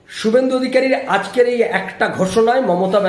শুভেন্দু অধিকারীর আজকের এই একটা ঘোষণায় মমতা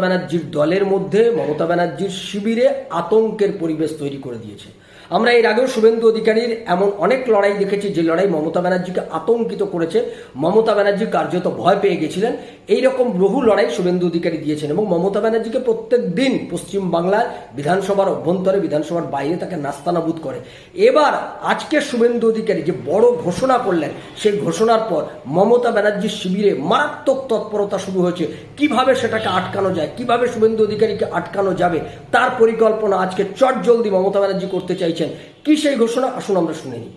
ব্যানার্জির দলের মধ্যে মমতা ব্যানার্জির শিবিরে আতঙ্কের পরিবেশ তৈরি করে দিয়েছে। আমরা এর আগেও শুভেন্দু অধিকারীর এমন অনেক লড়াই দেখেছি যে লড়াই মমতা ব্যানার্জিকে আতঙ্কিত করেছে। মমতা ব্যানার্জি কার্যত ভয় পেয়ে গেছিলেন। এইরকম বহু লড়াই শুভেন্দু অধিকারী দিয়েছেন এবং মমতা ব্যানার্জিকে প্রত্যেক দিন পশ্চিমবাংলার বিধানসভার অভ্যন্তরে বিধানসভার বাইরে তাকে নাস্তানাবুদ করে। এবার আজকে শুভেন্দু অধিকারী যে বড় ঘোষণা করলেন, সেই ঘোষণার পর মমতা ব্যানার্জির শিবিরে মারাত্মক তৎপরতা শুরু হয়েছে। কিভাবে সেটাকে আটকানো যায়, কিভাবে শুভেন্দু অধিকারীকে আটকানো যাবে, তার পরিকল্পনা আজকে চটজলদি মমতা ব্যানার্জি করতে চাইছেন। কি সেই ঘোষণা, আসুন আমরা শুনে নিই।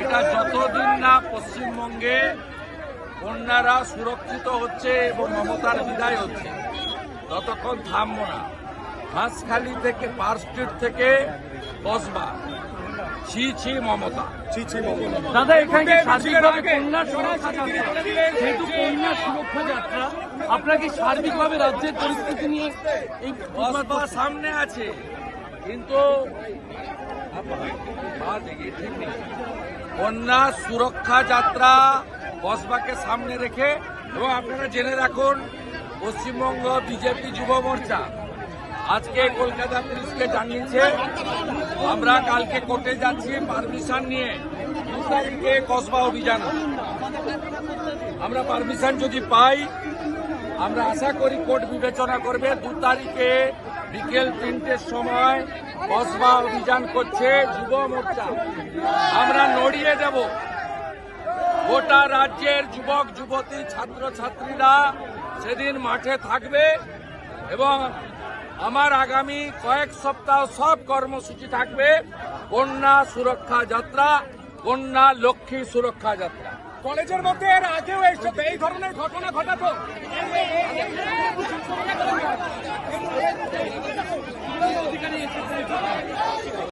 এটা যতদিন না পশ্চিমবঙ্গে কন্যারা সুরক্ষিত হচ্ছে এবং মমতার বিদায় হচ্ছে, ততক্ষণ থামবো না। হাঁসখালি থেকে পার্ক স্ট্রিট থেকে কসবা, ছি ছি মমতা, ছি ছি মমতা। দাদা, এখানে সার্বিকভাবে কন্যা সুরক্ষা যাত্রা, যেহেতু কন্যা সুরক্ষা যাত্রা, আপনার কি সার্বিকভাবে রাজ্যের পরিস্থিতি নিয়ে এই কসবা সামনে আছে, কিন্তু ঠিক নেই। কন্যা সুরক্ষা যাত্রা কসবাকে সামনে রেখে, এবং আপনারা জেনে রাখুন, পশ্চিমবঙ্গ বিজেপি যুব মোর্চা আজকে কলকাতা পুলিশকে জানিয়েছে আমরা কালকে কোর্টে যাচ্ছি পারমিশন নিয়ে 2 তারিখে কসবা অভিযান। আমরা পারমিশন যদি পাই, আমরা আশা করি কোর্ট বিবেচনা করবে। 2 তারিখে বিকেল 3টের সময় কসবা অভিযান করছে যুব মোর্চা। আমরা নড়িয়ে দেব। গোটা রাজ্যের যুবক যুবতী ছাত্র ছাত্রীরা সেদিন মাঠে থাকবে এবং আমার আগামী কয়েক সপ্তাহ সব কর্মসূচি থাকবে কন্যা সুরক্ষা যাত্রা, কন্যা লক্ষ্মী সুরক্ষা যাত্রা। কলেজের মধ্যে এর আগেও এই ধরনের ঘটনা ঘটাতো?